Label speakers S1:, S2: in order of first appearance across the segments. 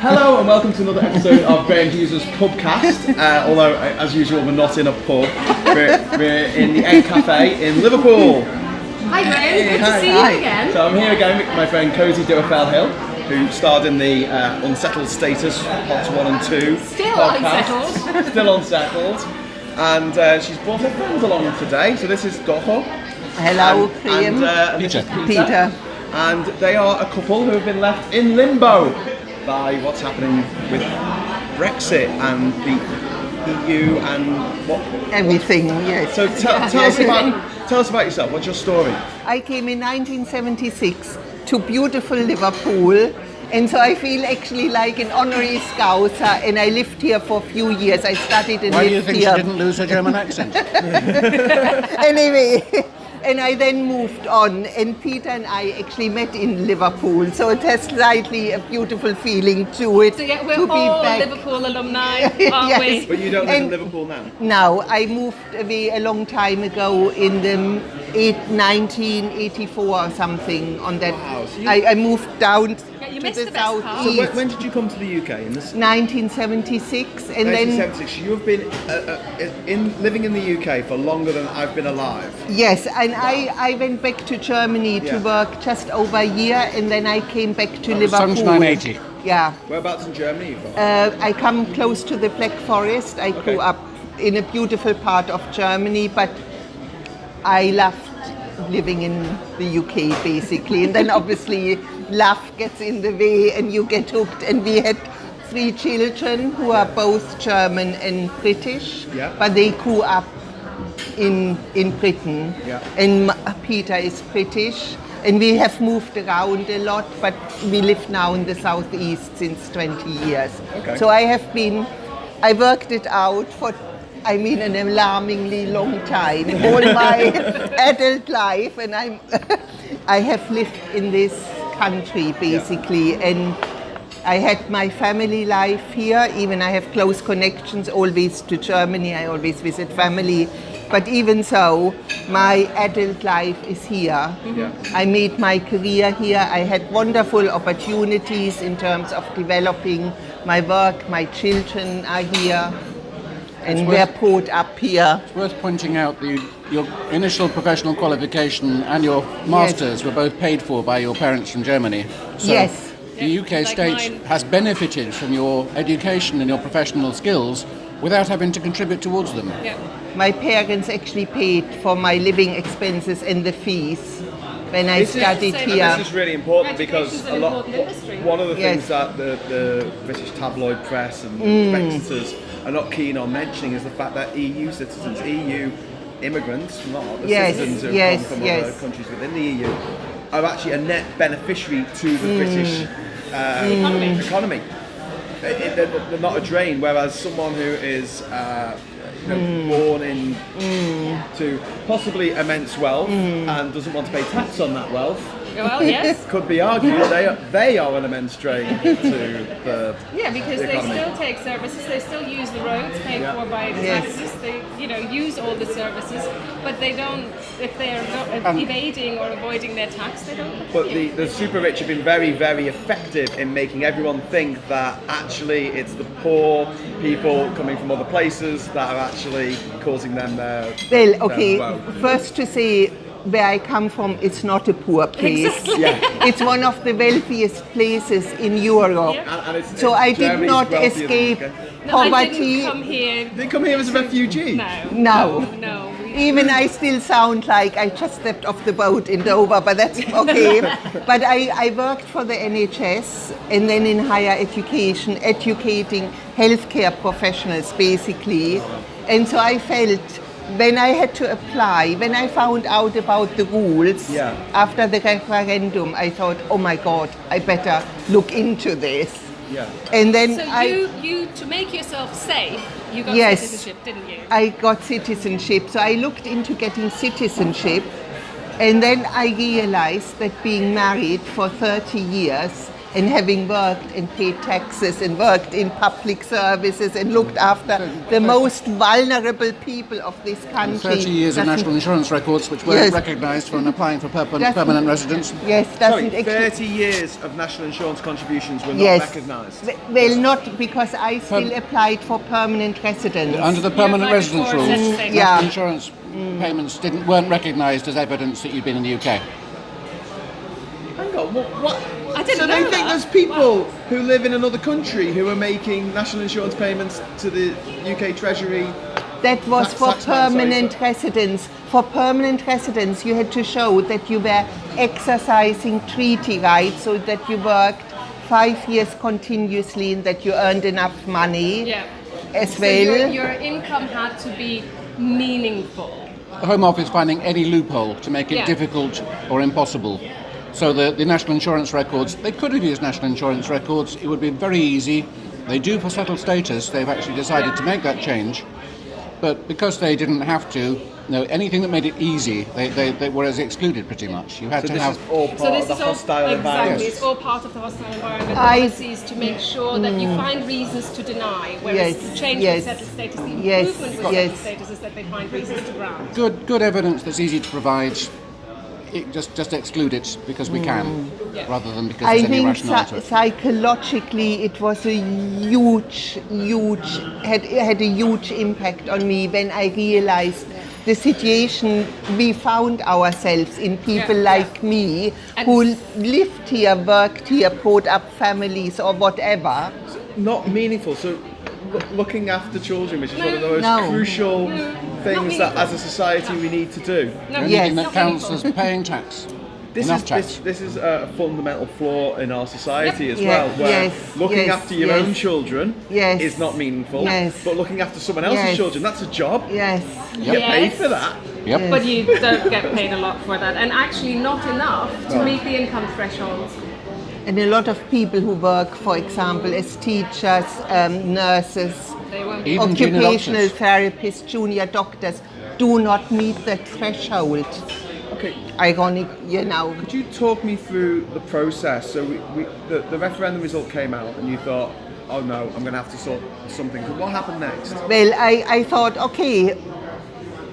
S1: Hello and welcome to another episode of Graham Hughes' PUBCAST. Although, as usual, we're not in a pub. We're in the Egg Cafe in Liverpool.
S2: Hi Graham, good to see you again.
S1: So I'm here again with my friend Cosi Doerfel Hill, who starred in the Unsettled Status Parts 1 and 2
S2: Still
S1: podcast.
S2: unsettled.
S1: Still unsettled. And she's brought her friends along today. So this is Doro.
S3: Hello, Graham.
S1: And this is Peter. And they are a couple who have been left in limbo by what's happening with Brexit and the EU and what
S3: Everything, yes.
S1: So tell us about yourself. What's your story?
S3: I came in 1976 to beautiful Liverpool, and so I feel actually like an honorary Scouser, and I lived here for a few years. I studied and
S4: Why do you
S3: lived
S4: think
S3: here.
S4: she didn't lose her German accent?
S3: Anyway, and I then moved on, and Peter and I actually met in Liverpool, so it has slightly a beautiful feeling to it.
S2: So yeah, we're
S3: to be
S2: all
S3: back.
S2: Liverpool alumni, aren't
S3: Yes.
S2: we?
S1: But you don't live in
S3: And-
S1: Liverpool now.
S3: Now, I moved away a long time ago in the 1984 or something on that.
S1: Wow, so you-
S3: I moved down
S2: Yeah, you
S3: to
S2: missed
S3: the
S2: the best part.
S3: southeast.
S1: So when did you come to the UK? In this
S3: 1976, and then
S1: 1976. You have been living in the UK for longer than I've been alive.
S3: yes, and I went back to Germany to
S1: Yeah.
S3: work just over a year, and then I came back to Liverpool.
S4: Sunshine 80.
S3: Yeah,
S1: Whereabouts in Germany are you from?
S3: I come close to the Black Forest. I
S1: Okay.
S3: grew up in a beautiful part of Germany, but I loved living in the UK basically. And then obviously love gets in the way and you get hooked. And we had 3 children who are both German and British,
S1: Yeah.
S3: but they grew up in Britain.
S1: Yeah.
S3: And Peter is British. And we have moved around a lot, but we live now in the southeast since 20 years.
S1: Okay.
S3: So I worked it out for, an alarmingly long time, all my adult life, and I have lived in this country basically, and I had my family life here. Even I have close connections always to Germany. I always visit family. But even so, my adult life is here.
S1: Yeah.
S3: I made my career here. I had wonderful opportunities in terms of developing my work. My children are here and were brought up here.
S4: It's worth pointing out that your initial professional qualification and your masters were both paid for by your parents from Germany. So
S3: Yes.
S4: the UK
S2: like
S4: state
S2: mine.
S4: has benefited from your education and your professional skills without having to contribute towards them.
S2: Yeah.
S3: My parents actually paid for my living expenses and the fees when I studied
S2: This is-
S3: here.
S1: This is really important because
S2: Education's an important industry.
S1: one of the things
S3: Yes.
S1: that the British tabloid press and Brexiters are not keen on mentioning is the fact that EU citizens, EU immigrants, not the
S3: Yes,
S1: citizens who
S3: yes,
S1: come from
S3: yes.
S1: other countries within the EU, are actually a net beneficiary to the British economy. They're not a drain, whereas someone who is born in to possibly immense wealth and doesn't want to pay tax on that wealth
S2: Well, yes.
S1: could be argued they are an immense drain to the
S2: Yeah, because
S1: the
S2: they
S1: economy.
S2: still take services, they still use the roads paid
S1: Yeah.
S2: for by the
S3: Yes.
S2: taxes, they use all the services, but they don't, if they're evading or avoiding their tax, they don't.
S1: But the super rich have been very, very effective in making everyone think that actually it's the poor people coming from other places that are actually causing them their
S3: Well, okay,
S1: woe.
S3: first to say where I come from, it's not a poor place.
S2: Exactly.
S1: Yeah.
S3: It's one of the wealthiest places in Europe.
S2: Yeah.
S1: And it's,
S3: So I did
S1: Germany's
S3: not
S1: wealthier than
S3: escape
S1: UK.
S2: No, I
S3: poverty.
S2: didn't come here.
S1: They come here as a refugee.
S2: No.
S3: No.
S2: We-
S3: Even I still sound like I just stepped off the boat in Dover, but that's okay. But I worked for the NHS and then in higher education, educating healthcare professionals basically. And so I felt when I had to apply, when I found out about the rules after the referendum, I thought, oh my God, I better look into this.
S1: Yeah.
S3: And then
S2: So you to make yourself safe, you got
S3: Yes.
S2: citizenship, didn't you?
S3: I got citizenship. So I looked into getting citizenship, and then I realized that being married for 30 years And having worked and paid taxes and worked in public services and looked after the most vulnerable people of this country.
S4: 30 years of national insurance records which weren't recognised when applying for permanent residence.
S3: Yes,
S1: Sorry,
S3: doesn't
S1: 30 years of national insurance contributions were not recognised.
S3: Well, not because I still applied for permanent residence.
S4: Under the permanent residence rules,
S2: settled
S4: national insurance payments weren't recognised as evidence that you'd been in the UK.
S1: Hang on, what?
S2: I didn't
S1: so
S2: know
S1: they think
S2: that.
S1: there's people who live in another country who are making national insurance payments to the UK Treasury.
S3: That was for
S1: Taxman, sorry,
S3: permanent residence. For permanent residence, you had to show that you were exercising treaty rights, so that you worked 5 years continuously and that you earned enough money as
S2: So
S3: well.
S2: your income had to be meaningful.
S4: The Home Office finding any loophole to make it difficult or impossible. So the national insurance records, they could have used national insurance records. It would be very easy. They do for settled status. They've actually decided to make that change. But because they didn't have to, anything that made it easy, they were as excluded pretty much. You had to have...
S1: This is all part of the hostile environment.
S2: Exactly, it's all part of the hostile environment policies to make sure that you find reasons to deny, whereas the change of settled status, the improvement with settled status is that they find reasons to grant.
S4: Good evidence that's easy to provide. Just exclude it because we can, rather than because there's any rationale to it.
S3: Psychologically it was a had a huge impact on me when I realized the situation we found ourselves in, people like me who lived here, worked here, brought up families or whatever.
S1: Not meaningful. So looking after children, which is one of the most crucial things that as a society we need to do.
S4: Anything that counts as paying tax.
S1: This is a fundamental flaw in our society as well, where looking after your own children is not meaningful, but looking after someone else's children, that's a job.
S3: Yes.
S1: You get paid for that.
S4: Yep.
S2: But you don't get paid a lot for that, and actually not enough to meet the income thresholds.
S3: And a lot of people who work, for example, as teachers, nurses,
S4: Even
S3: occupational therapists, junior doctors, do not meet that threshold.
S1: Okay.
S3: Ironic,
S1: Could you talk me through the process? So the referendum result came out and you thought, oh no, I'm going to have to sort something. What happened next?
S3: Well, I thought, okay,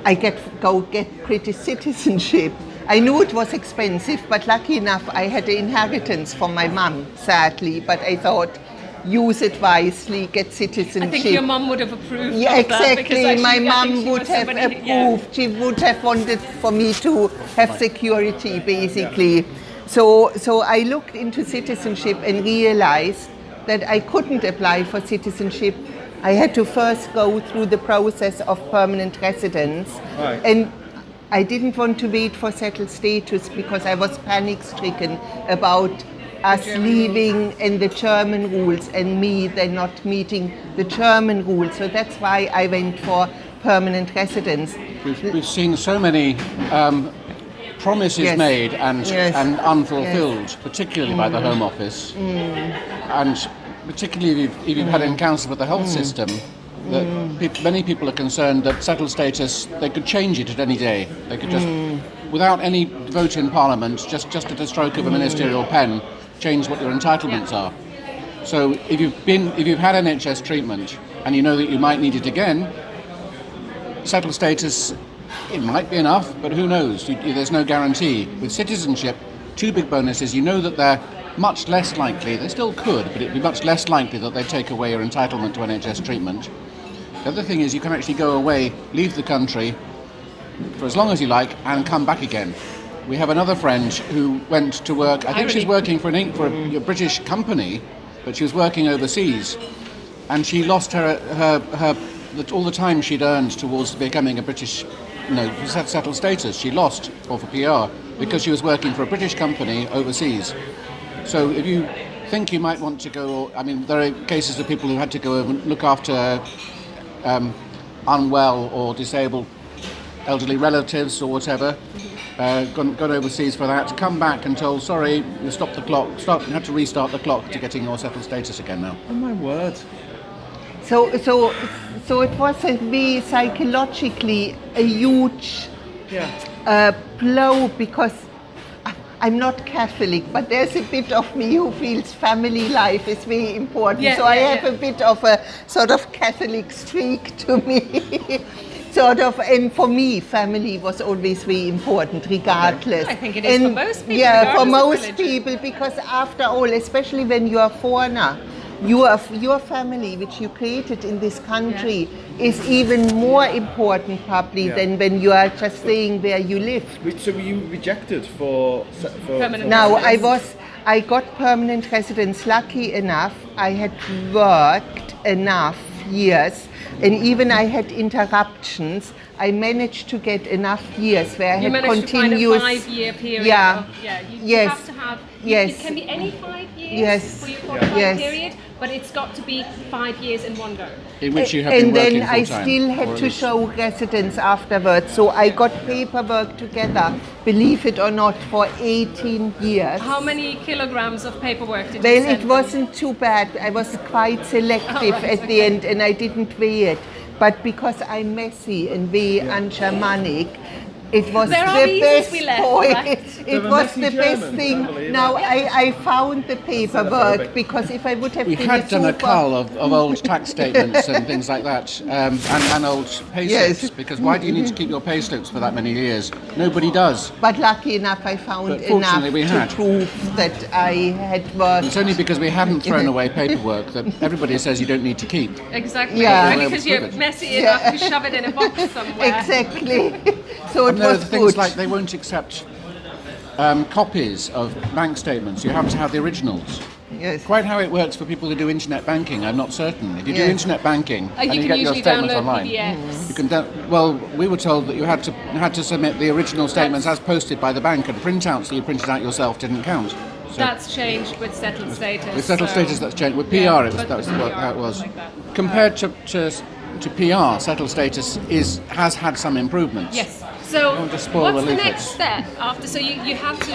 S3: I go get British citizenship. I knew it was expensive, but lucky enough I had the inheritance from my mum, sadly, but I thought, use it wisely, get citizenship.
S2: I think your mum would have approved of
S3: exactly.
S2: that.
S3: My mum would have approved. She would have wanted for me to have security, basically. So I looked into citizenship and realized that I couldn't apply for citizenship. I had to first go through the process of permanent residence.
S1: Right.
S3: And I didn't want to wait for settled status because I was panic-stricken about us leaving and the German rules and me then not meeting the German rules. So that's why I went for permanent residence.
S4: We've seen so many promises made and unfulfilled, particularly by the Home Office, and particularly if you've had encounter with the health system. That many people are concerned that settled status, they could change it at any day. They could just, without any vote in Parliament, just at a stroke of a ministerial pen, change what your entitlements are. So if you've had NHS treatment and you know that you might need it again, settled status, it might be enough, but who knows? There's no guarantee. With citizenship, two big bonuses. You know that they're much less likely. They still could, but it'd be much less likely that they take away your entitlement to NHS treatment. The other thing is you can actually go away, leave the country for as long as you like, and come back again. We have another friend who went to work. I think she's working for a British company, but she was working overseas, and she lost her all the time she'd earned towards becoming a British, settled status. She lost, or for PR, because she was working for a British company overseas. So if you think you might want to go, there are cases of people who had to go and look after unwell or disabled elderly relatives or whatever, gone overseas for that, come back and told, sorry, you stopped the clock, you had to restart the clock to getting your settled status again now.
S1: Oh my word.
S3: So it was psychologically a huge blow, because I I'm not Catholic, but there's a bit of me who feels family life is very important.
S2: Yeah,
S3: so I have a bit of a sort of Catholic streak to me. Sort of, and for me, family was always very important, regardless.
S2: I think it is for most people.
S3: Yeah, for
S2: regardless of
S3: most
S2: religion.
S3: people, because after all, especially when you are a foreigner, your family, which you created in this country, is even more important probably than when you are just staying where you live.
S1: So were you rejected for
S2: Permanent
S3: Now,
S2: residence?
S3: I got permanent residence. Lucky enough, I had worked enough years, and even I had interruptions. I managed to get enough years where I
S2: You
S3: had
S2: managed
S3: continuous.
S2: to find a 5-year period.
S3: Yeah.
S2: You have to have.
S3: Yes.
S2: It can be any 5 years
S3: Yes.
S2: for your qualifying
S3: Yes.
S2: period, but it's got to be 5 years in one go.
S4: In which you have been
S3: And
S4: working
S3: then I
S4: full-time,
S3: still
S4: or
S3: had
S4: at
S3: to
S4: least-
S3: show residence afterwards. So I got paperwork together, believe it or not, for 18 years.
S2: How many kilograms of paperwork did you
S3: Well,
S2: send
S3: it
S2: them?
S3: wasn't too bad. I was quite selective
S2: Oh, right,
S3: at the end, and I didn't weigh it. But because I'm messy and very un-Germanic, it was
S2: There are
S3: the
S2: reasons
S3: best
S2: we left,
S3: point.
S2: right?
S3: It
S1: were
S3: was
S1: messy
S3: the best
S1: Germans,
S3: thing.
S1: unbelievable.
S3: Now I found the paperwork
S1: xenophobic.
S3: because if I would have
S4: We
S3: been
S4: had done a
S3: super-
S4: cull of old tax statements and things like that, and old pay slips,
S3: Yes.
S4: because why do you need to keep your pay slips for that many years? Nobody does.
S3: But lucky enough, I found
S4: But
S3: enough
S4: fortunately we
S3: to
S4: had.
S3: prove that I had worked.
S4: It's only because we hadn't thrown away paperwork that everybody says you don't need to keep.
S2: Exactly.
S3: Yeah.
S2: Only because you're messy enough to shove it in a box somewhere.
S3: Exactly. So it
S4: And there are
S3: was
S4: things
S3: good.
S4: like they won't accept copies of bank statements. You have to have the originals.
S3: Yes.
S4: Quite how it works for people who do internet banking, I'm not certain. If you do
S3: Yes.
S4: internet banking and
S2: You
S4: you
S2: can
S4: get your
S2: usually
S4: statements
S2: download
S4: online,
S2: PDFs.
S4: you can. Well, we were told that you had to submit the original statements as posted by the bank, and printouts that you printed out yourself didn't count. So
S2: That's changed with settled status.
S4: with settled
S2: so-
S4: status, that's changed. With PR,
S2: Yeah,
S4: it was
S2: but
S4: that's
S2: with PR,
S4: how it was.
S2: like that.
S4: Compared to PR, settled status has had some improvements.
S2: Yes. So
S4: Don't just spoil
S2: what's
S4: the
S2: the next
S4: leaflets.
S2: step after? So you have to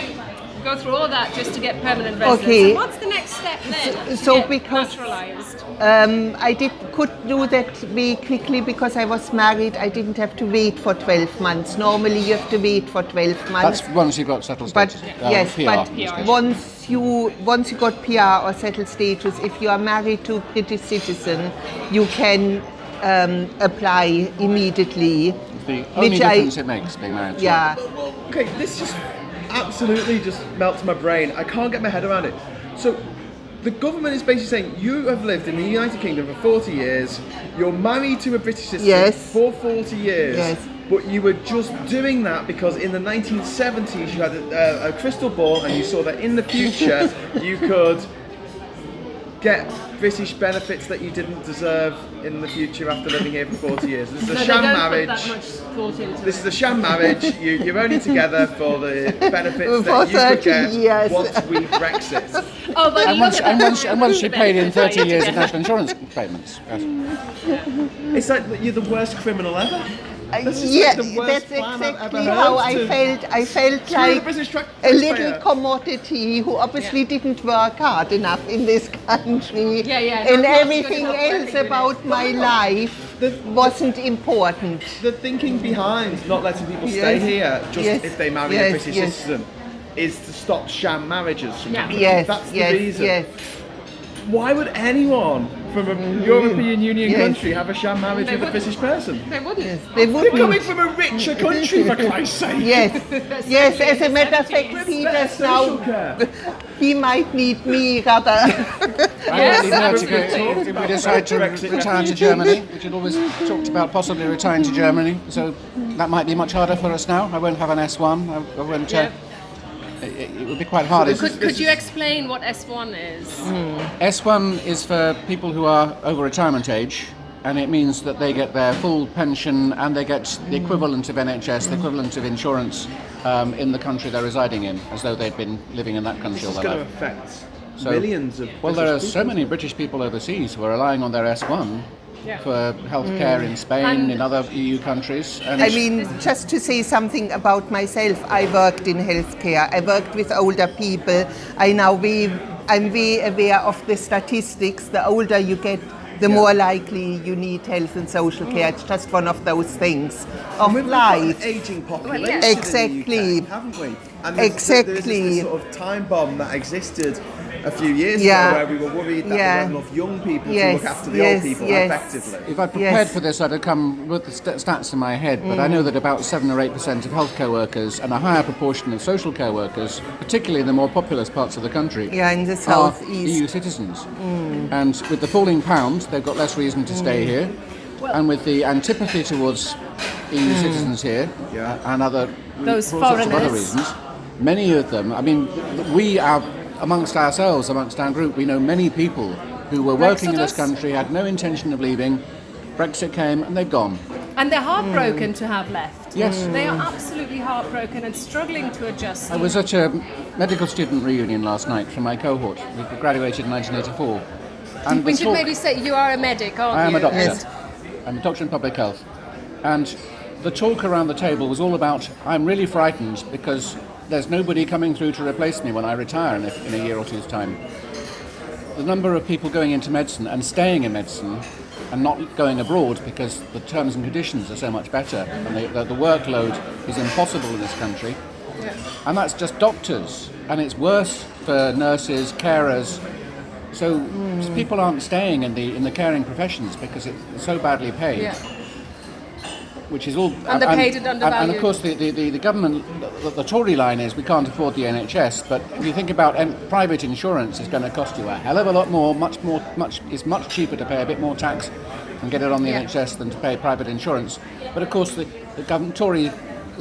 S2: go through all that just to get permanent residence.
S3: Okay.
S2: And what's the next step then? to
S3: So
S2: get
S3: because-
S2: naturalized.
S3: I could do that very quickly because I was married. I didn't have to wait for 12 months. Normally you have to wait for 12 months.
S4: That's once you've got settled
S3: But
S4: status.
S3: yes,
S4: PR,
S3: but
S4: in this case.
S3: once you got PR or settled status, if you are married to a British citizen, you can apply immediately.
S4: The only
S3: which
S4: difference it makes being married to
S3: Yeah.
S1: Okay, this just absolutely just melts my brain. I can't get my head around it. So the government is basically saying you have lived in the United Kingdom for 40 years, you're married to a British citizen
S3: Yes.
S1: for 40 years,
S3: Yes.
S1: but you were just doing that because in the 1970s you had a crystal ball and you saw that in the future you could get British benefits that you didn't deserve in the future after living here for 40 years. This is a
S2: No, they
S1: sham
S2: don't
S1: marriage.
S2: put that much thought into
S1: This
S2: it.
S1: is a sham marriage. You're only together for the benefits
S3: For
S1: that you
S3: 30
S1: could get
S3: years.
S1: once we Brexit.
S2: Oh, but
S4: And
S2: you
S4: once,
S2: look at
S4: and once you paid in 30 years of
S2: together.
S4: national insurance payments. Yes.
S1: It's like you're the worst criminal ever. That's just
S3: Yeah,
S1: like the worst
S3: that's
S1: plan I've
S3: exactly
S1: ever
S3: how
S1: heard
S3: I
S1: to
S3: felt. I felt
S1: screw the
S3: like
S1: British
S3: a little
S1: taxpayer.
S3: commodity who obviously didn't work hard enough in this country.
S2: Yeah,
S3: And
S2: not
S3: everything
S2: good enough
S3: else
S2: working
S3: about my life wasn't important.
S1: The thinking behind not letting people stay
S3: Yes.
S1: here just
S3: Yes.
S1: if they marry
S3: Yes.
S1: a British
S3: Yes.
S1: citizen is to stop sham marriages from
S2: Yeah.
S1: happening.
S3: Yes,
S1: That's the
S3: yes,
S1: reason.
S3: yes.
S1: Why would anyone from a European Union
S3: Yes.
S1: country have a sham marriage
S2: They
S1: with a
S2: wouldn't.
S1: British person?
S2: They wouldn't.
S3: They
S1: They're
S3: wouldn't.
S1: coming from a richer country, for Christ's sake.
S3: Yes, yes. As a matter of fact,
S2: With
S3: Peter's
S1: better social
S3: now.
S1: care.
S3: He might need me rather.
S4: I'm glad to go
S2: absolutely.
S4: if we decide to
S1: Brexit
S4: return to Germany, which had always talked about possibly retiring to Germany. So that might be much harder for us now. I won't have an S1. I won't.
S2: Yeah.
S4: It would be quite hard.
S2: Could you explain what S1 is?
S4: S1 is for people who are over retirement age, and it means that they get their full pension and they get the equivalent of NHS, the equivalent of insurance in the country they're residing in, as though they'd been living in that country all
S1: It's
S4: their
S1: going to
S4: life.
S1: affect
S4: So-
S1: millions of
S4: Well, there are
S1: British
S4: so
S1: people.
S4: many British people overseas who are relying on their S1
S2: Yeah.
S4: for healthcare in Spain,
S2: And-
S4: in other EU countries. And
S3: I mean, just to say something about myself, I worked in healthcare. I worked with older people. I'm very aware of the statistics. The older you get, the more likely you need health and social care. It's just one of those things of
S1: We've got an
S3: life.
S1: aging population
S2: Well,
S3: yeah.
S1: in
S3: Exactly.
S1: the UK, haven't we? And
S3: exactly.
S1: There's this sort of time bomb that existed a few years
S3: Yeah.
S1: ago where we were worried that there weren't enough young people to look after the old people effectively.
S4: If I'd prepared for this, I'd have come with the stats in my head, but I know that about 7 or 8% of healthcare workers and a higher proportion of social care workers, particularly in the more populous parts of the country,
S3: in the
S4: are
S3: southeast
S4: EU citizens. And with the falling pound, they've got less reason to stay here. And with the antipathy towards EU citizens here and
S2: those
S4: for all sorts of other
S2: foreigners.
S4: reasons, many of them, I mean, we are amongst ourselves, amongst our group, we know many people who were working in this country, had no intention of leaving. Brexit came and they've gone.
S2: And they're heartbroken to have left.
S4: Yes.
S2: They are absolutely heartbroken and struggling to adjust.
S4: I was at a medical student reunion last night from my cohort. We graduated in 1984. And
S2: We should maybe say you are a medic, aren't you?
S4: I am a doctor.
S2: Yes.
S4: I'm a doctor in public health. And the talk around the table was all about, I'm really frightened because there's nobody coming through to replace me when I retire in a year or two's time. The number of people going into medicine and staying in medicine and not going abroad because the terms and conditions are so much better and the workload is impossible in this country.
S2: Yeah.
S4: And that's just doctors. And it's worse for nurses, carers. So people aren't staying in the caring professions because it's so badly paid.
S2: Yeah.
S4: Which is all
S2: Underpaid and undervalued.
S4: And of course, the government, the Tory line is we can't afford the NHS. But if you think about private insurance, is going to cost you a hell of a lot more. It's much cheaper to pay a bit more tax and get it on the NHS than to pay private insurance. But of course, the government, Tories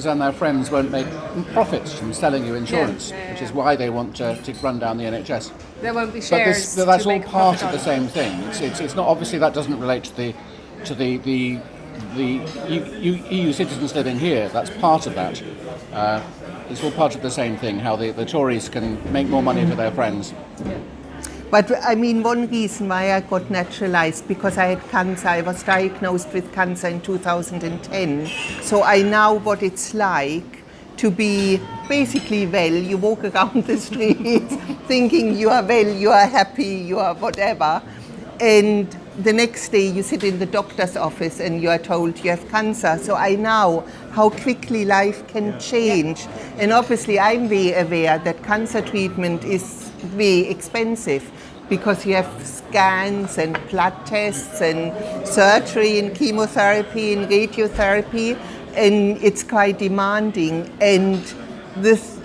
S4: and their friends won't make profits from selling you insurance, which is why they want to run down the NHS.
S2: There won't be shares.
S4: But that's
S2: to
S4: all
S2: make
S4: part
S2: profit
S4: of the
S2: on.
S4: same thing. It's not obviously that doesn't relate to the EU citizens living here. That's part of that. It's all part of the same thing. How the Tories can make more money for their friends.
S3: But I mean, one reason why I got naturalized, because I had cancer. I was diagnosed with cancer in 2010. So I know what it's like to be basically well. You walk around the streets thinking you are well, you are happy, you are whatever. And the next day you sit in the doctor's office and you are told you have cancer. So I know how quickly life can change. And obviously I'm very aware that cancer treatment is very expensive because you have scans and blood tests and surgery and chemotherapy and radiotherapy, and it's quite demanding. And this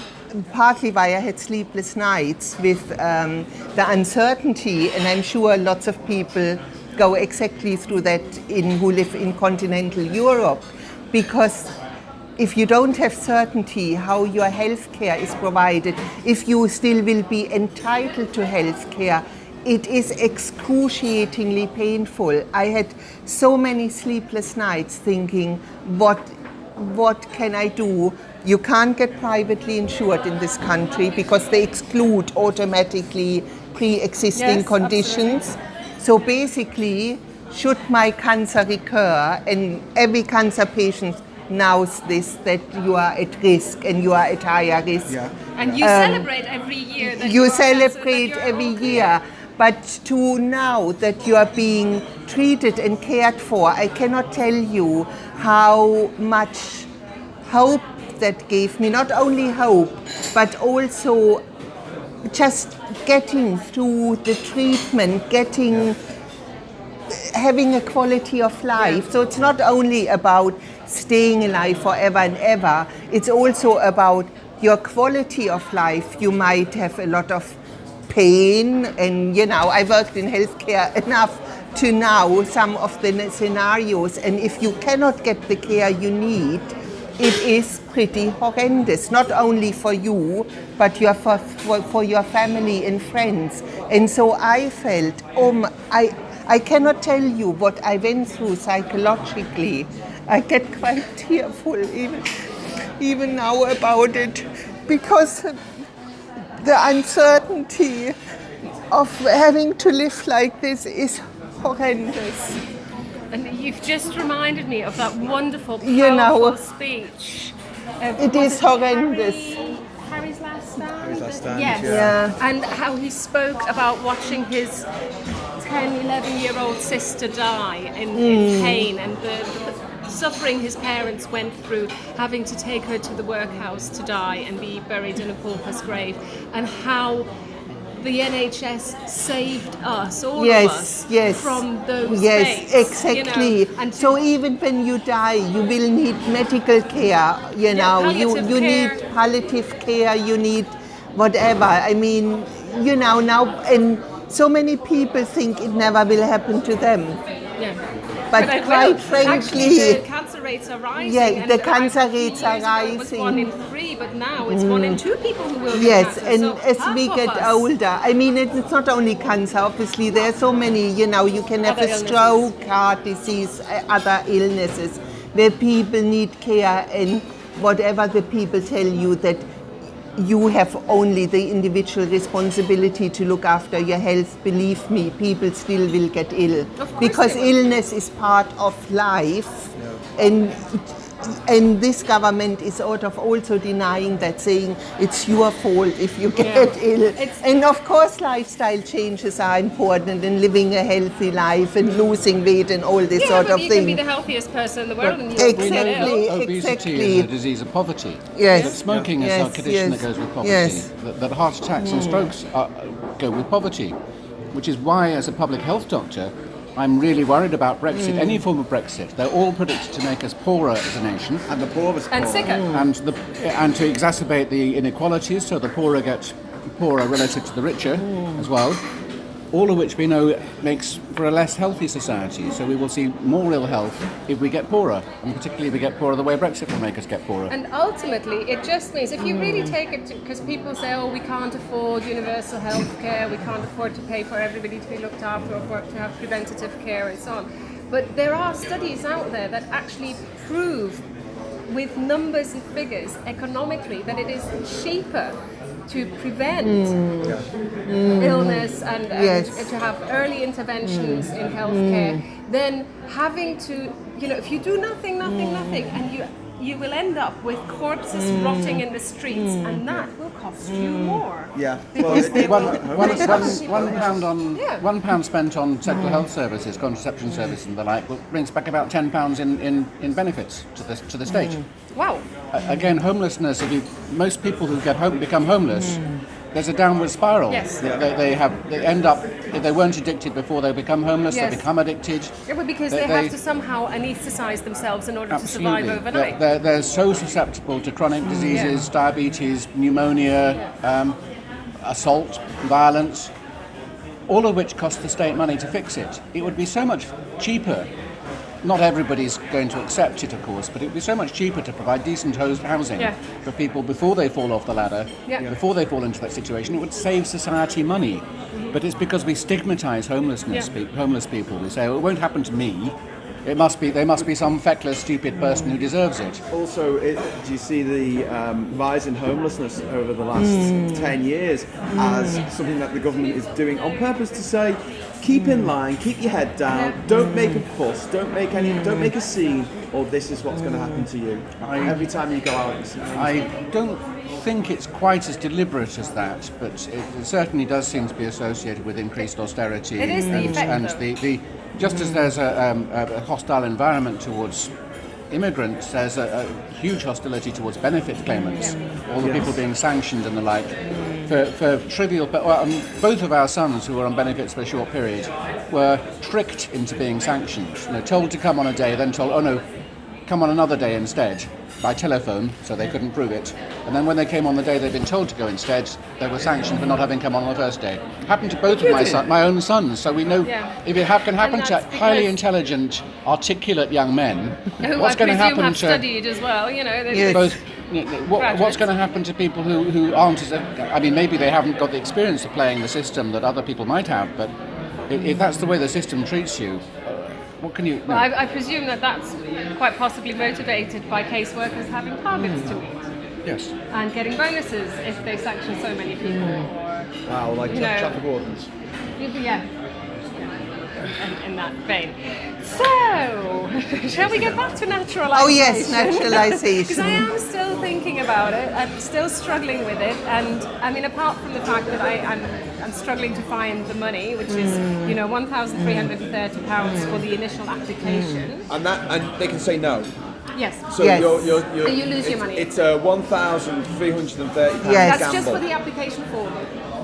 S3: partly why I had sleepless nights with the uncertainty, and I'm sure lots of people go exactly through that who live in continental Europe, because if you don't have certainty how your health care is provided, if you still will be entitled to health care, it is excruciatingly painful. I had so many sleepless nights thinking, what can I do? You can't get privately insured in this country because they exclude automatically pre-existing conditions. Absolutely. So basically, should my cancer recur, and every cancer patient knows this, that you are at risk and you are at higher risk.
S1: Yeah.
S2: And you celebrate every year that
S3: you celebrate every year. But to now that you are being treated and cared for, I cannot tell you how much hope that gave me. Not only hope, but also just getting through the treatment, having a quality of life. So it's not only about staying alive forever and ever, it's also about your quality of life. You might have a lot of pain, and I worked in healthcare enough to know some of the scenarios, and if you cannot get the care you need, it is pretty horrendous, not only for you, but for your family and friends. And so I felt, I cannot tell you what I went through psychologically. I get quite tearful even now about it, because the uncertainty of having to live like this is horrendous.
S2: And you've just reminded me of that wonderful, powerful speech.
S3: It is horrendous.
S2: Harry's Last Stand?
S1: Harry's Last Stand,
S2: yes.
S3: Yeah.
S2: And how he spoke about watching his 10, 11-year-old sister die in pain, and suffering his parents went through, having to take her to the workhouse to die and be buried in a pauper's grave, and how the NHS saved us, all of us, from those fates.
S3: Exactly.
S2: You know, and
S3: so even when you die, you will need medical care. You know, you need palliative care. You need whatever. I mean, you know, now, and so many people think it never will happen to them.
S2: Yeah.
S3: But quite frankly,
S2: actually, the cancer rates are rising.
S3: Yeah, the cancer rates are rising.
S2: It was 1 in 3, but now it's 1 in 2 people who will get
S3: yes,
S2: cancer.
S3: and
S2: so
S3: as we get older, I mean, it's not only cancer. Obviously, there are so many. You know, you can have a stroke, heart disease, other illnesses, where people need care, and whatever the people tell you that you have only the individual responsibility to look after your health. Believe me, people still will get ill because illness is part of life, and this government is sort of also denying that, saying it's your fault if you get ill. And of course, lifestyle changes are important, and living a healthy life and losing weight and all this sort of
S2: you
S3: thing.
S2: can be the healthiest person in the world, and you
S3: exactly,
S4: obesity is a disease of poverty.
S3: Yes.
S4: That smoking is a condition that goes with poverty.
S3: Yes.
S4: That heart attacks and strokes go with poverty, which is why, as a public health doctor, I'm really worried about Brexit, any form of Brexit. They're all predicted to make us poorer as a nation.
S1: And the poorest
S2: and sicker.
S4: And to exacerbate the inequalities, so the poorer get poorer relative to the richer as well. All of which we know makes for a less healthy society. So we will see more ill health if we get poorer, and particularly if we get poorer the way Brexit will make us get poorer.
S2: And ultimately, it just means, if you really take it, because people say, oh, we can't afford universal health care, we can't afford to pay for everybody to be looked after, or to have preventative care and so on. But there are studies out there that actually prove, with numbers and figures economically, that it is cheaper to prevent illness and to have early interventions in healthcare than having to, you know, if you do nothing, and you will end up with corpses rotting in the streets, and that will cost you more.
S1: Yeah.
S2: Because
S4: £1 pound spent on sexual health services, contraception services and the like, brings back about £10 in benefits to the state.
S2: Wow.
S4: Again, homelessness, most people who become homeless, there's a downward spiral.
S2: Yes.
S4: They end up, if they weren't addicted before they become homeless, they become addicted.
S2: Yeah, but because they have to somehow anaesthetize themselves in order to survive overnight.
S4: They're so susceptible to chronic diseases, diabetes, pneumonia, assault, violence, all of which cost the state money to fix it. It would be so much cheaper. Not everybody's going to accept it, of course, but it would be so much cheaper to provide decent housing for people before they fall off the ladder, before they fall into that situation. It would save society money. But it's because we stigmatise homeless people. We say, oh, it won't happen to me. There must be some feckless, stupid person who deserves it.
S1: Also, do you see the rise in homelessness over the last 10 years as something that the government is doing on purpose to say, keep in line, keep your head down, don't make a fuss, don't make a scene, or this is what's going to happen to you every time you go out.
S4: I don't think it's quite as deliberate as that, but it certainly does seem to be associated with increased austerity.
S2: It is the effect,
S4: and just as there's a hostile environment towards immigrants, there's a huge hostility towards benefit claimants, all the people being sanctioned and the like, for trivial. Both of our sons, who were on benefits for a short period, were tricked into being sanctioned. Told to come on a day, then told, oh no, come on another day instead, by telephone, so they couldn't prove it. And then when they came on the day they'd been told to go instead, they were sanctioned for not having come on the first day. Happened to both of my own sons, so we know if it can happen to highly intelligent, articulate young men, what's going to happen to
S2: studied as well,
S4: what's going to happen to people who aren't as maybe they haven't got the experience of playing the system that other people might have, but if that's the way the system treats you, what can you...
S2: Well, I presume that's quite possibly motivated by caseworkers having targets to meet.
S4: Yes.
S2: And getting bonuses if they sanction so many people.
S1: Wow, like traffic wardens.
S2: Yeah. In that vein. So, shall we get back to naturalisation?
S3: Oh yes, naturalisation.
S2: Because I am still thinking about it. I'm still struggling with it, and I mean, apart from the fact that and struggling to find the money, which is £1,330 for the initial application.
S1: And they can say no.
S2: Yes.
S1: So
S3: Yes.
S2: You lose your money.
S1: It's a £1,330
S3: Yes.
S2: That's just
S1: gamble.
S2: for the application form.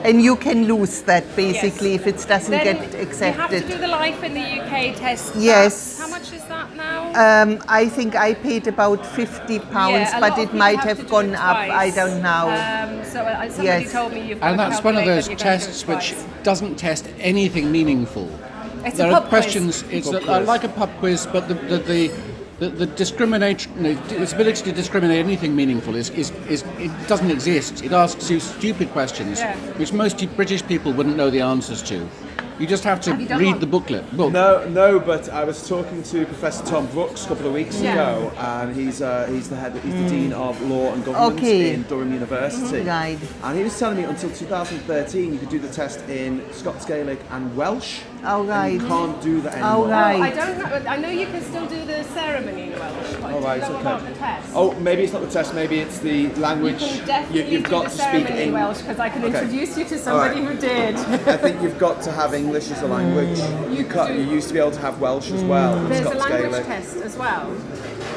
S3: And you can lose that basically
S2: Yes.
S3: if it doesn't
S2: Then
S3: get
S2: you have to
S3: accepted.
S2: do the life in the UK test.
S3: Yes.
S2: How much is that now?
S3: I think I paid about £50,
S2: Yeah, a lot
S3: but
S2: of
S3: it
S2: people
S3: might
S2: have
S3: have
S2: to do
S3: gone
S2: it
S3: up.
S2: twice.
S3: I don't know.
S2: Somebody
S3: Yes.
S2: told me you've got
S4: And
S2: to
S4: that's one of
S2: calculate
S4: those
S2: that you're going to do
S4: tests
S2: it
S4: which
S2: twice.
S4: doesn't test anything meaningful.
S2: It's
S4: There
S2: a
S4: are
S2: pub quiz.
S4: questions. It's
S1: Pub quiz.
S4: like a pub quiz, but the discrimination, its ability to discriminate anything meaningful is it doesn't exist. It asks you stupid questions,
S2: Yeah.
S4: which most British people wouldn't know the answers to. You just have to
S2: Have you done
S4: read
S2: one?
S4: the book.
S1: No, but I was talking to Professor Tom Brooks a couple of weeks
S2: Yeah.
S1: ago, and he's the Dean of Law and Government
S3: Okay.
S1: in Durham University.
S3: Right.
S1: And he was telling me until 2013 you could do the test in Scots Gaelic and Welsh.
S3: Oh, right.
S1: And you can't do that
S3: Oh,
S1: anymore.
S3: right.
S2: I don't know. I know you can still do the ceremony in Welsh. But
S1: Oh, right,
S2: I don't know
S1: okay.
S2: about the test.
S1: Oh, maybe it's not the test, maybe it's the
S2: You
S1: language.
S2: can definitely
S1: You've
S2: do
S1: got
S2: the
S1: to speak
S2: ceremony in Welsh because I can
S1: Okay.
S2: introduce you to somebody
S1: All right.
S2: who did.
S1: I think you've got to have English as a language. You used to be able to have Welsh as well. and
S2: There's a
S1: Scots
S2: language
S1: Gaelic.
S2: test as well.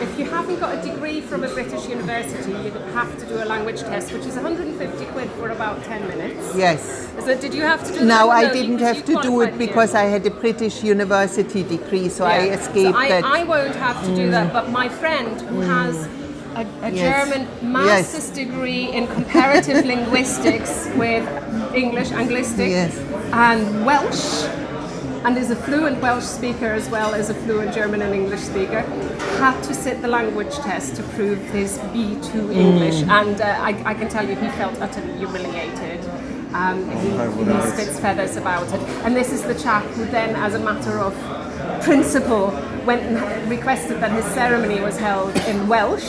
S2: If you haven't got a degree from a British university, you have to do a language test, which is 150 quid for about 10 minutes.
S3: Yes.
S2: So did you have to do that?
S3: No, I
S2: you-
S3: didn't
S2: you
S3: have to do
S2: qualified
S3: it because
S2: here.
S3: I had a British university degree, so I
S2: Yeah.
S3: escaped
S2: So
S3: that.
S2: I won't have to do that, but my friend who has a
S3: Yes.
S2: German master's degree in comparative linguistics with English, Anglistic,
S3: Yes.
S2: and Welsh, and is a fluent Welsh speaker as well as a fluent German and English speaker, had to sit the language test to prove his B2 English, and I can tell you he felt utterly humiliated. He spits feathers about it. And this is the chap who then, as a matter of principle, went and requested that his ceremony was held in Welsh.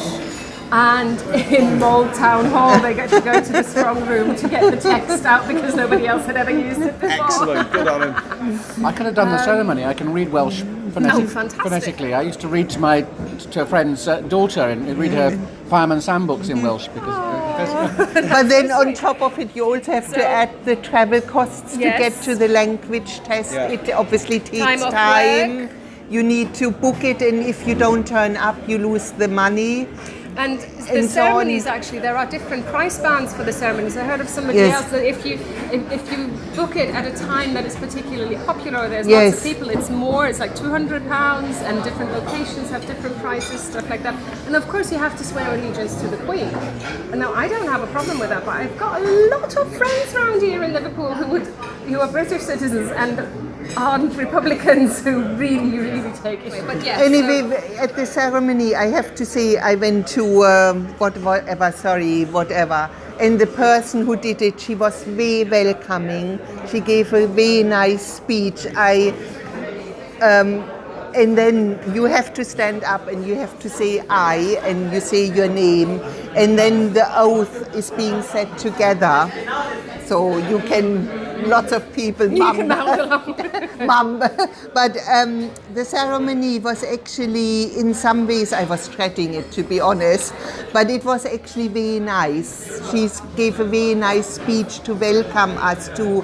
S2: And in Mold Town Hall, they get to go to the strong room to get the text out because nobody else had ever used it before.
S1: Excellent, good on him.
S4: I could have done the ceremony. I can read Welsh
S2: fantastic.
S4: phonetically. I used to read to a friend's daughter and read her Fireman Sam books in Welsh because.
S3: But then on top of it, you also have to add the travel costs
S2: Yes.
S3: to get to the language test.
S1: Yeah.
S3: It obviously takes
S2: Time off
S3: time.
S2: work.
S3: You need to book it, and if you don't turn up, you lose the money.
S2: And the
S3: And so on.
S2: ceremonies, actually, there are different price bands for the ceremonies. I heard of somebody
S3: Yes.
S2: else that if you book it at a time that is particularly popular, or there's
S3: Yes.
S2: lots of people, it's more. It's like £200, and different locations have different prices, stuff like that. And of course, you have to swear allegiance to the Queen. And now I don't have a problem with that, but I've got a lot of friends around here in Liverpool who are British citizens and aren't Republicans who really take it. But yes,
S3: Anyway, at the ceremony, I have to say I went to whatever. And the person who did it, she was very welcoming. She gave a very nice speech. And then you have to stand up and you have to say I, and you say your name, and then the oath is being said together. So you can, lots of people mum. Mum. But the ceremony was actually, in some ways, I was dreading it, to be honest, but it was actually very nice. She gave a very nice speech to welcome us, to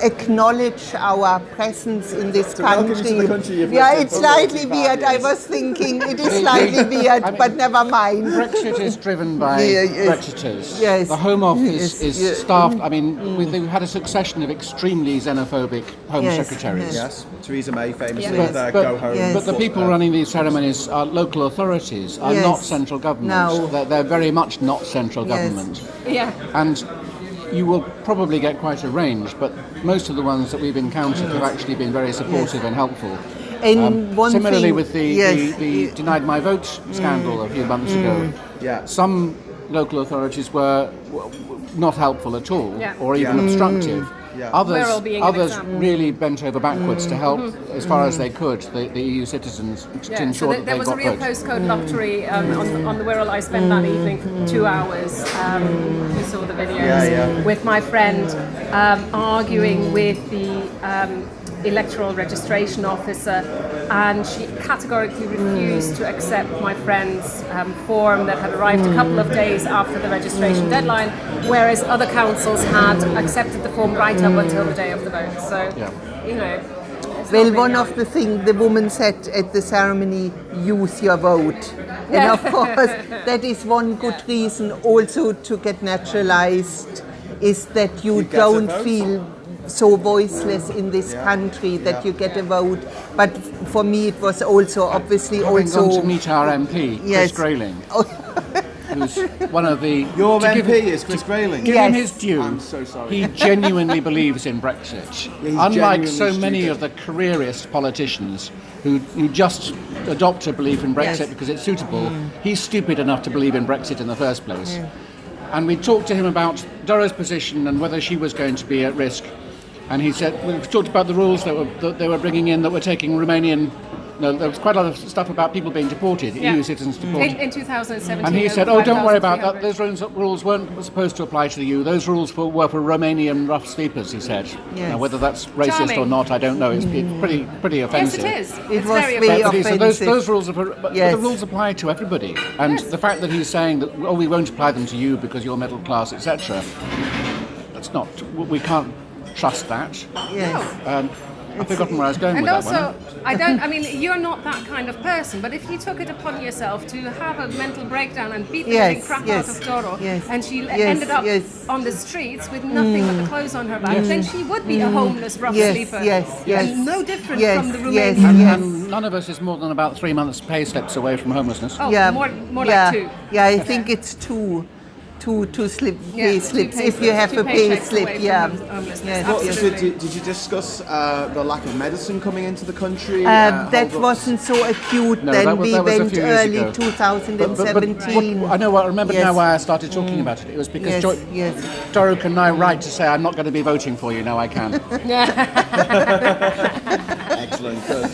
S3: acknowledge our presence in this
S1: welcome you to the country you've lived in
S3: it's
S1: for
S3: slightly
S1: 45
S3: weird. I
S1: years.
S3: was thinking it is slightly weird, but never mind.
S4: Brexit is driven by Brexiters.
S3: Yes.
S4: The Home Office
S3: Yes,
S4: is
S3: yeah.
S4: staffed. I mean, we've had a succession of extremely xenophobic Home
S3: Yes,
S4: Secretaries.
S1: Yes, Theresa May famously
S2: Yes.
S1: with
S4: But-
S1: Go Home.
S3: Yes.
S4: But the people running these ceremonies are local authorities, are
S3: Yes.
S4: not central government.
S3: No.
S4: They're very much not central
S3: Yes.
S4: government.
S2: yeah.
S4: And you will probably get quite a range, but most of the ones that we've encountered have actually been very supportive and helpful.
S3: And one
S4: Similarly
S3: thing,
S4: with the
S3: yes,
S4: denied my vote scandal a few months ago,
S1: Yeah.
S4: some local authorities were not helpful at all,
S2: Yeah.
S4: or even obstructive.
S1: Yeah.
S2: We're all being an
S4: Others
S2: example.
S4: really bent over backwards to help as far as they could the EU citizens to
S2: Yeah,
S4: ensure
S2: so
S4: that
S2: there
S4: they
S2: was a
S4: got
S2: real
S4: votes.
S2: postcode lottery on the Wirral. I spent that evening for 2 hours. You saw the videos
S1: Yeah, yeah.
S2: with my friend arguing with the electoral registration officer, and she categorically refused to accept my friend's form that had arrived a couple of days after the registration deadline, whereas other councils had accepted the form right up until the day of the vote. So, you know.
S3: Well, one of the things the woman said at the ceremony, use your vote. And of course, that is one good reason also to get naturalized, is that you don't feel so voiceless in this country, that you get a vote. But for me, it was also obviously
S4: Having gone to meet our MP, Chris Grayling, who's one of the...
S1: Your MP is Chris Grayling?
S4: Give him his due.
S1: I'm so sorry.
S4: He genuinely believes in Brexit. Unlike so many of the careerist politicians who just adopt a belief in Brexit because it's suitable, he's stupid enough to believe in Brexit in the first place. And we talked to him about Doro's position and whether she was going to be at risk. And he said, we talked about the rules that they were bringing in that were taking Romanian... No, there was quite a lot of stuff about people being deported, EU citizens deported.
S2: In 2017.
S4: And he said, oh, don't worry about that. Those rules weren't supposed to apply to the EU. Those rules were for Romanian rough sleepers, he said. Now, whether that's racist or not, I don't know. It's pretty offensive.
S2: Yes, it is.
S3: It was very
S4: But he
S3: offensive.
S4: said those rules the rules apply to everybody. And the fact that he's saying that, oh, we won't apply them to you because you're middle class, etc. That's not, we can't trust that.
S3: Yes.
S4: I've forgotten where I was going
S2: And
S4: with
S2: also,
S4: that one.
S2: I mean, you're not that kind of person, but if you took it upon yourself to have a mental breakdown and beat the living crap out of Doro, and she ended up on the streets with nothing but the clothes on her back, then she would be a homeless rough sleeper. And no different from the Romanian.
S4: And none of us is more than about 3 months' pay slips away from homelessness.
S2: Oh, more like 2.
S3: Yeah, I think it's two pay slips if you have a pay slip.
S1: Did you discuss the lack of medicine coming into the country?
S3: That wasn't so acute then. We went early 2017.
S4: I know. I remember now why I started talking about it. It was because Doro can now write to say, I'm not going to be voting for you. Now I can.
S1: Excellent. Good.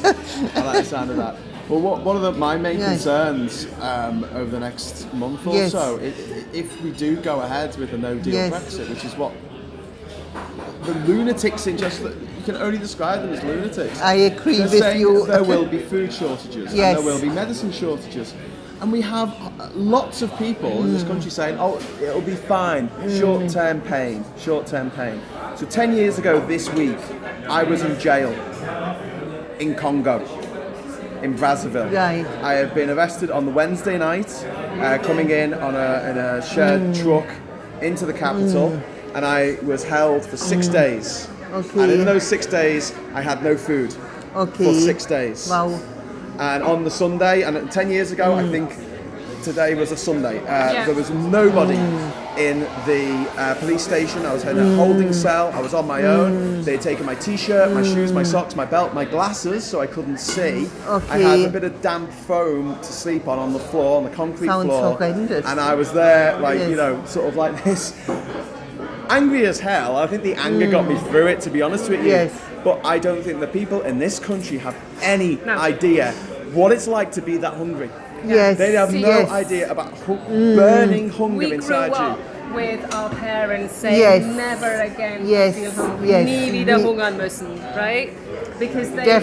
S1: I like the sound of that. Well, one of my main concerns over the next month or so, if we do go ahead with a no-deal Brexit, which is what the lunatics in just... You can only describe them as lunatics.
S3: I agree
S1: They're
S3: with
S1: saying
S3: you.
S1: There will be food shortages, and there will be medicine shortages. And we have lots of people in this country saying, oh, it'll be fine, short-term pain. So 10 years ago this week, I was in jail in Congo. In Brazzaville.
S3: Right.
S1: I had been arrested on the Wednesday night, coming in in a shared truck into the capital, and I was held for 6 days.
S3: Okay.
S1: And in those 6 days, I had no food for 6 days.
S3: Wow.
S1: And on the Sunday, and 10 years ago, I think today was a Sunday, there was nobody in the police station. I was in a holding cell. I was on my own. They had taken my t-shirt, my shoes, my socks, my belt, my glasses, so I couldn't see. I had a bit of damp foam to sleep on the floor, on the concrete floor.
S3: Sounds horrendous.
S1: And I was there, like, you know, sort of like this. Angry as hell. I think the anger got me through it, to be honest with you.
S3: Yes.
S1: But I don't think the people in this country have any idea what it's like to be that hungry.
S3: Yes.
S1: They have no idea about burning hunger
S2: We
S1: inside
S2: grew
S1: you.
S2: up with our parents saying never again feel hungry, nie wieder hungern müssen, right? Because they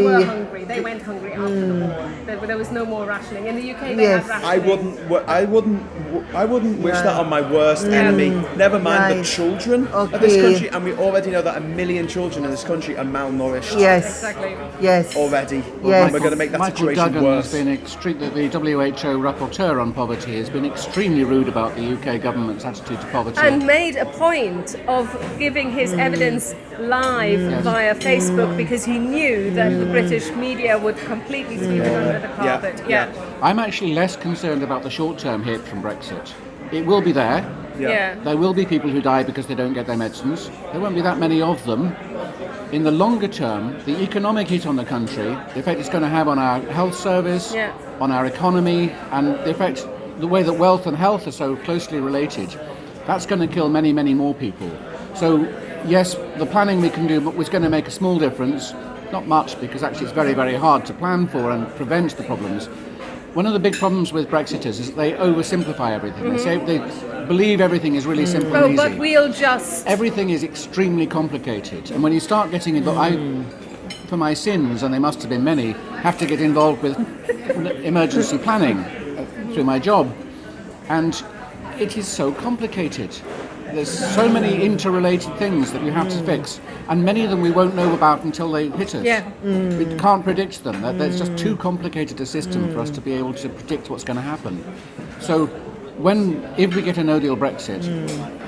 S2: were hungry. They went hungry after the war. There was no more rationing. In the UK, they had rationing.
S1: I wouldn't wish that on my worst enemy. Never mind the children of this country, and we already know that 1 million children in this country are malnourished.
S3: Yes.
S2: Exactly.
S3: Yes.
S1: Already.
S3: Yes.
S1: We're going to make that
S4: Michael
S1: situation
S4: Duggan
S1: worse.
S4: has been the WHO rapporteur on poverty has been extremely rude about the UK government's attitude to poverty.
S2: And made a point of giving his evidence live via Facebook because he knew that the British media would completely sweep it under the carpet.
S4: I'm actually less concerned about the short-term hit from Brexit. It will be there. There will be people who die because they don't get their medicines. There won't be that many of them. In the longer term, the economic hit on the country, the effect it's going to have on our health service, on our economy, and the effect, the way that wealth and health are so closely related, that's going to kill many, many more people. So, yes, the planning we can do was going to make a small difference. Not much, because actually it's very, very hard to plan for and prevent the problems. One of the big problems with Brexiters is that they oversimplify everything. They say they believe everything is really simple and easy.
S2: But we'll just...
S4: Everything is extremely complicated. And when you start getting into... for my sins, and they must have been many, have to get involved with emergency planning through my job. And it is so complicated. There's so many interrelated things that you have to fix, and many of them we won't know about until they hit us.
S2: Yeah.
S4: We can't predict them. That's just too complicated a system for us to be able to predict what's going to happen. So if we get a no-deal Brexit,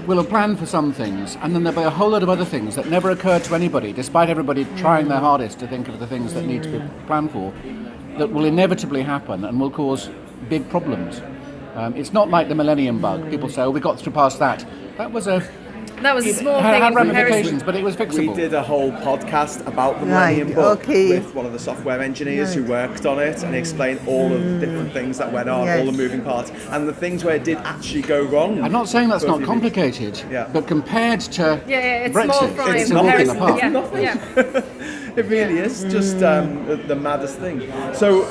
S4: we'll have planned for some things, and then there'll be a whole lot of other things that never occurred to anybody, despite everybody trying their hardest to think of the things that need to be planned for, that will inevitably happen and will cause big problems. It's not like the Millennium Bug. People say, oh, we got through past that. That was a
S2: small
S4: had
S2: thing in
S4: ramifications, but it was fixable.
S1: We did a whole podcast about the Millennium Bug with one of the software engineers who worked on it, and he explained all of the different things that went on, all the moving parts, and the things where it did actually go wrong.
S4: I'm not saying that's not complicated, but compared to
S2: it's
S4: Brexit,
S2: small fry
S4: it's
S2: in
S4: a walk in the
S2: comparison.
S4: park.
S2: Yeah.
S1: It really is just the maddest thing. So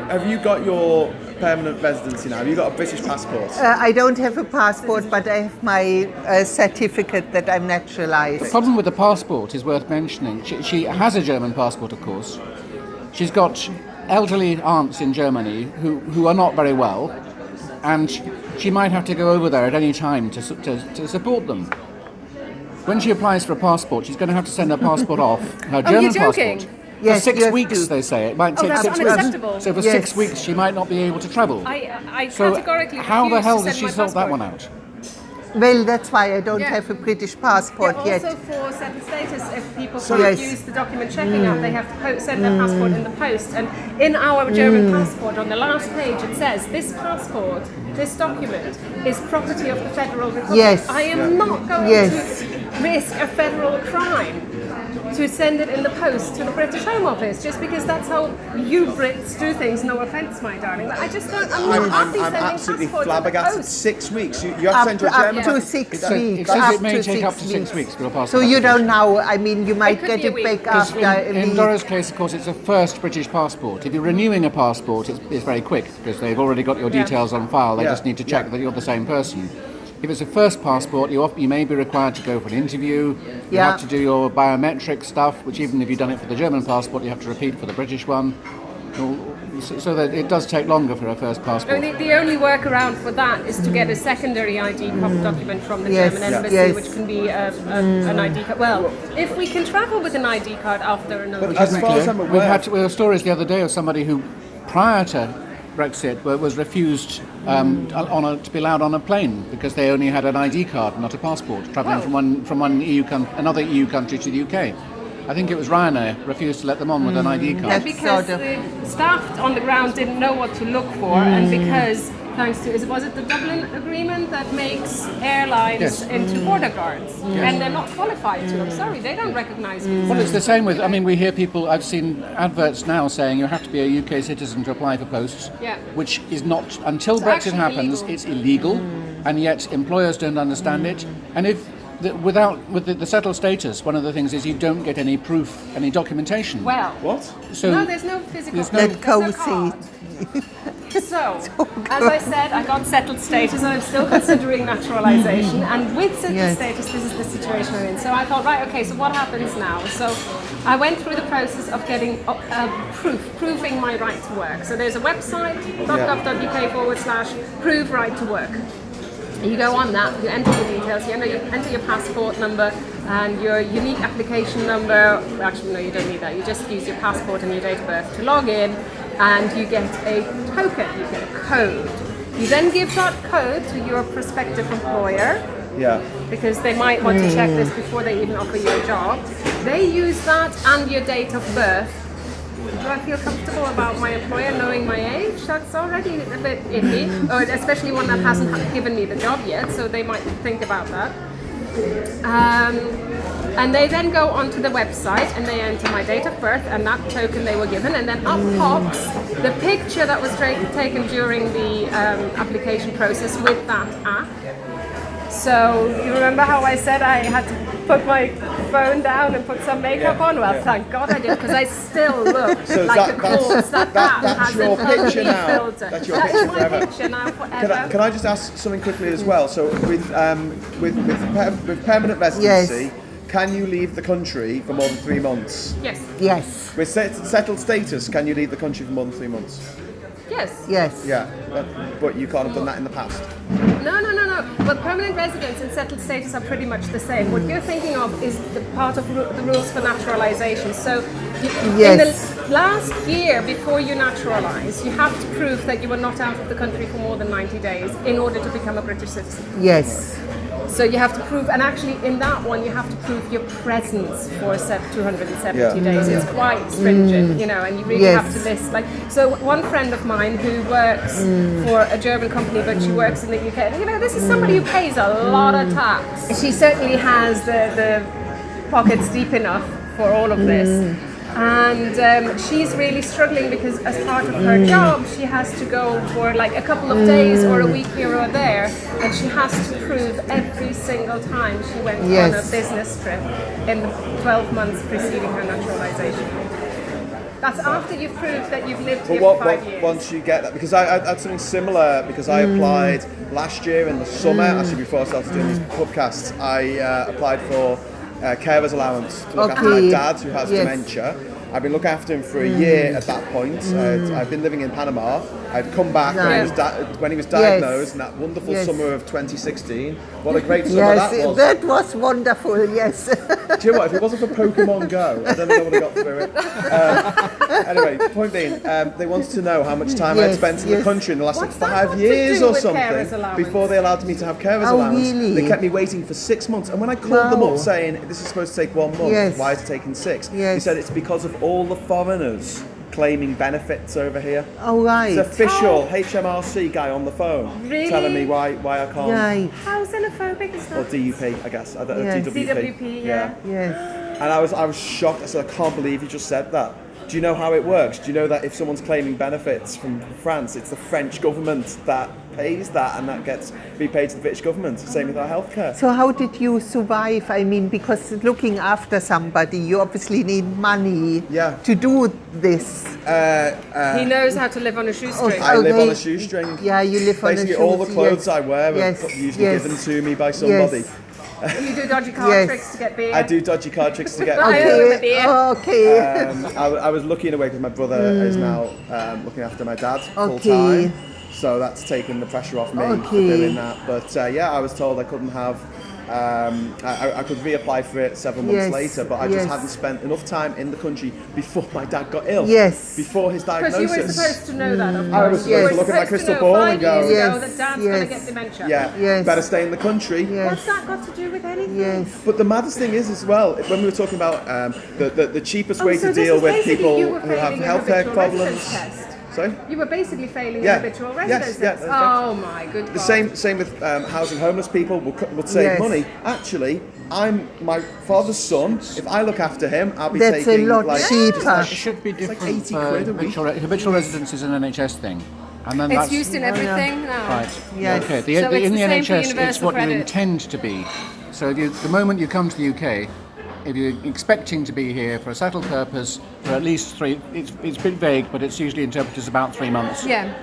S1: have you got your permanent residency now? Have you got a British passport?
S3: I don't have a passport, but I have my certificate that I'm naturalized.
S4: The problem with the passport is worth mentioning. She has a German passport, of course. She's got elderly aunts in Germany who are not very well, and she might have to go over there at any time to support them. When she applies for a passport, she's going to have to send her passport off, her German
S2: joking?
S4: passport.
S3: Yes,
S4: for 6
S3: you have
S4: weeks,
S3: to.
S4: they say. It might take
S2: that's
S4: 6
S2: unacceptable.
S4: weeks. So for
S3: Yes.
S4: 6 weeks, she might not be able to travel.
S2: I
S4: So
S2: categorically
S4: how the
S2: refuse
S4: hell
S2: to
S4: does
S2: send
S4: she
S2: my
S4: sort that
S2: passport.
S4: one out?
S3: Well, that's why I don't
S2: Yeah.
S3: have a British passport
S2: Yeah,
S3: yet.
S2: also for settled status, if people
S3: So
S2: can't
S3: yes.
S2: use the document checking app, they have to send their passport in the post. And in our German passport, on the last page, it says, this passport, this document, is property of the Federal Republic.
S3: Yes.
S2: I am not going to risk a federal crime to send it in the post to the British Home Office, just because that's how you Brits do things. No offence, my darling, but I just don't. I'm not happy
S1: I'm
S2: sending
S1: absolutely
S2: passports
S1: flabbergasted.
S2: in the post.
S1: 6 weeks. You have to send your
S3: Up
S1: German
S3: to
S1: to
S3: 6
S4: So
S3: weeks.
S4: it says
S3: up
S4: it may
S3: to
S4: take up to 6
S3: weeks.
S4: weeks for a passport.
S3: So you
S4: application.
S3: don't know. I mean, you might
S2: could
S3: get
S2: be a
S3: it
S2: week.
S3: back
S4: Because
S3: after a
S4: in
S3: week.
S4: Doro's case, of course, it's a first British passport. If you're renewing a passport, it's very quick because they've already got your details on file. They just need to check that you're the same person. If it's a first passport, you may be required to go for an interview. You have to do your biometric stuff, which even if you've done it for the German passport, you have to repeat for the British one. So that it does take longer for a first passport.
S2: The only workaround for that is to get a secondary ID document from the
S3: Yes,
S2: German embassy,
S3: yes.
S2: which can be an ID card. Well, if we can travel with an ID card after another.
S1: But as far as I'm aware,
S4: We had stories the other day of somebody who, prior to Brexit, was refused to be allowed on a plane because they only had an ID card, not a passport, travelling from another EU country to the UK. I think it was Ryanair refused to let them on with an ID card.
S3: That's
S2: because
S3: sort of-
S2: the staff on the ground didn't know what to look for, and because thanks to was it the Dublin Agreement that makes airlines
S4: Yes.
S2: into border guards, and they're not qualified to. I'm sorry, they don't recognise me.
S4: Well, it's the same with, we hear people, I've seen adverts now saying you have to be a UK citizen to apply for posts,
S2: Yeah.
S4: which is not, until
S2: It's
S4: Brexit
S2: actually
S4: happens,
S2: illegal.
S4: it's illegal, and yet employers don't understand it. And if, with the settled status, one of the things is you don't get any proof, any documentation.
S2: Well,
S1: what?
S4: So
S2: no, there's no physical.
S4: there's no-
S3: That
S2: there's
S3: Cosi.
S2: card. So, as I said, I got settled status and I'm still considering naturalisation. And with settled
S3: Yes.
S2: status, this is the situation I'm in. So I thought, right, okay, so what happens now? So I went through the process of getting proving my right to work. So there's a website, .gov.uk/prove right to work. You go on that, you enter your details, you enter your passport number and your unique application number. Actually, no, you don't need that. You just use your passport and your date of birth to log in, and you get a token, you get a code. You then give that code to your prospective employer,
S1: Yeah.
S2: because they might want to check this before they even offer you a job. They use that and your date of birth. Do I feel comfortable about my employer knowing my age? That's already a bit iffy, or especially one that hasn't given me the job yet, so they might think about that. And they then go onto the website and they enter my date of birth and that token they were given, and then up pops the picture that was taken during the application process with that app. So you remember how I said I had to put my phone down and put some makeup on? Well, thank God I did, because I still look like a corpse. That
S1: that's
S2: has
S1: your
S2: an
S1: picture
S2: ugly
S1: now.
S2: filter.
S1: That's your picture
S2: my
S1: forever.
S2: picture now forever.
S1: Can I just ask something quickly as well? So with permanent residency, can you leave the country for more than 3 months?
S2: Yes.
S3: Yes.
S1: With settled status, can you leave the country for more than 3 months?
S2: Yes.
S3: Yes.
S1: Yeah, but you can't have done that in the past.
S2: No. But permanent residence and settled status are pretty much the same. What you're thinking of is the part of the rules for naturalization. So in the last year before you naturalize, you have to prove that you were not out of the country for more than 90 days in order to become a British citizen.
S3: Yes.
S2: So you have to prove, and actually in that one you have to prove your presence for 270 days. It's quite stringent, you know, and you really have to list. Like, so one friend of mine who works for a German company, but she works in the UK. And, you know, this is somebody who pays a lot of tax. She certainly has the pockets deep enough for all of this. And she's really struggling because as part of her job she has to go for like a couple of days or a week here or there, and she has to prove every single time she went on a business trip in the 12 months preceding her naturalization. That's after you've proved that you've lived here for 5 years.
S1: Once you get that, because I had something similar, because I applied last year in the summer, actually before I started doing these podcasts, I applied for carer's allowance to look after my dad who has dementia. I've been looking after him for a year at that point. I've been living in Panama. I'd come back when he was diagnosed in that wonderful summer of 2016. What a great summer that was.
S3: That was wonderful, yes.
S1: Do you know what? If it wasn't for Pokemon Go, I don't think I would have got through it. Anyway, point being, they wanted to know how much time I'd spent in the country in the last 5 years or something before they allowed me to have carer's allowance.
S3: Really?
S1: They kept me waiting for 6 months. And when I called them up saying, this is supposed to take 1 month, why is it taking 6? They said it's because of all the foreigners claiming benefits over here.
S3: Oh, right.
S1: It's official HMRC guy on the phone telling me why I can't.
S3: Right.
S2: How xenophobic is that?
S1: Or DUP, I guess. I don't know, DWP.
S2: DWP, yeah.
S3: Yes.
S1: And I was shocked. I said, I can't believe you just said that. Do you know how it works? Do you know that if someone's claiming benefits from France, it's the French government that pays that, and that gets repaid to the British government? Same with our healthcare.
S3: So how did you survive? I mean, because looking after somebody, you obviously need money to do this.
S2: He knows how to live on a shoestring.
S1: I live on a shoestring.
S3: Yeah, you live on a shoestring.
S1: Basically, all the clothes I wear are usually given to me by somebody.
S2: You do dodgy card tricks to get beer.
S1: I do dodgy card tricks to get
S3: beer. Okay.
S1: I was lucky in a way because my brother is now looking after my dad full time. So that's taken the pressure off me for doing that. But I was told I couldn't have. I could reapply for it several months later, but I just hadn't spent enough time in the country before my dad got ill. Before his diagnosis.
S2: Because you were supposed to know that, of course.
S1: I was supposed to look at my crystal ball and go,
S2: that dad's going to get dementia.
S1: Better stay in the country.
S2: What's that got to do with anything?
S1: But the maddest thing is as well, when we were talking about the cheapest way to deal with people who have healthcare problems. Sorry?
S2: You were basically failing your habitual residence. Oh my good God.
S1: The same with housing homeless people would save money. Actually, I'm my father's son. If I look after him, I'll be taking
S3: a lot cheaper.
S4: It should be different.
S1: Like 80 quid a week.
S4: Habitual residence is an NHS thing. And then
S2: it's used in everything now.
S4: Right.
S3: Yes.
S4: Okay.
S2: So
S4: in the NHS,
S2: it's
S4: what you intend to be. So the moment you come to the UK, if you're expecting to be here for a settled purpose for at least 3, it's a bit vague, but it's usually interpreted as about 3 months.
S2: Yeah.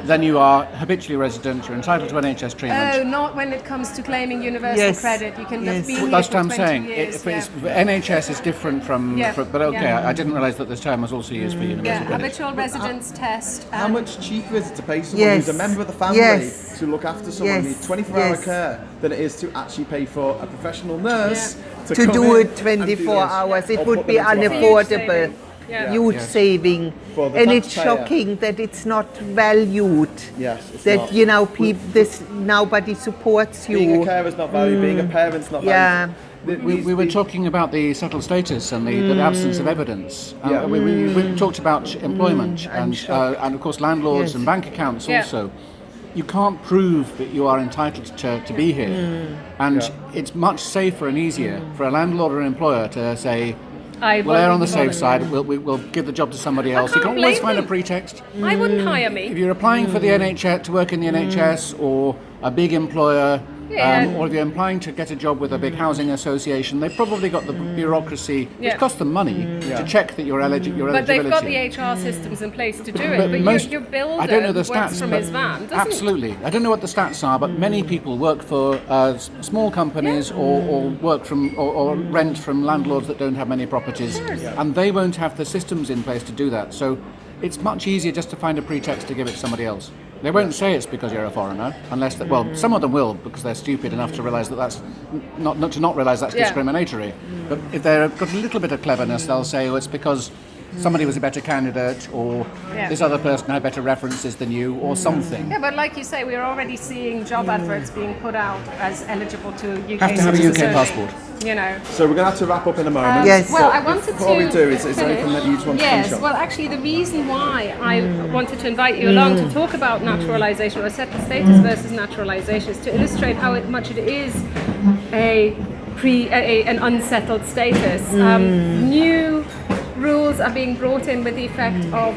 S4: Then you are habitually resident, you're entitled to NHS treatment.
S2: Oh, not when it comes to claiming universal credit. You can just be here
S4: That's
S2: for
S4: what I'm
S2: 20
S4: saying.
S2: years.
S4: NHS is different from... but okay, I didn't realise that this term was also used for universal credit.
S2: Habitual residence test.
S1: How much cheaper is it to pay someone who's a member of the family to look after someone who needs 24-hour care than it is to actually pay for a professional nurse to do it
S3: 24 hours? It would be unaffordable. Huge saving, and it's shocking that it's not valued.
S1: Yes, it's
S3: that not. Nobody supports you.
S1: Being a carer is not valued. Being a parent's not valued.
S4: We were talking about the settled status and the absence of evidence. We talked about employment and of course landlords and bank accounts also. You can't prove that you are entitled to be here, and it's much safer and easier for a landlord or an employer to say, we'll err on the safe side, we'll give the job to somebody else. You can always find a pretext.
S2: I wouldn't hire me.
S4: If you're applying for the NHS, to work in the NHS or a big employer, or if you're applying to get a job with a big housing association, they've probably got the bureaucracy, which costs them money, to check that your eligibility.
S2: But they've got the HR systems in place to do it. But your builder
S4: I don't know the stats,
S2: works from his van, doesn't
S4: absolutely. I don't know what the stats are, but many people work for small companies or work from or rent from landlords that don't have many properties, and they won't have the systems in place to do that. So it's much easier just to find a pretext to give it to somebody else. They won't say it's because you're a foreigner, unless some of them will, because they're stupid enough to realise that that's not realise that's discriminatory. But if they've got a little bit of cleverness, they'll say, oh, it's because somebody was a better candidate, or this other person had better references than you, or something.
S2: Yeah, but like you say, we're already seeing job adverts being put out as eligible to UK
S4: Have to have a UK
S2: citizenship.
S4: passport.
S2: You know.
S1: So we're going to have to wrap up in a moment.
S3: Yes.
S2: Well, I wanted
S1: Before
S2: to
S1: we do, is there
S2: finish.
S1: anything that you just want to finish on?
S2: Well, actually, the reason why I wanted to invite you along to talk about naturalisation or settled status versus naturalisation is to illustrate how much it is an unsettled status. New rules are being brought in with the effect of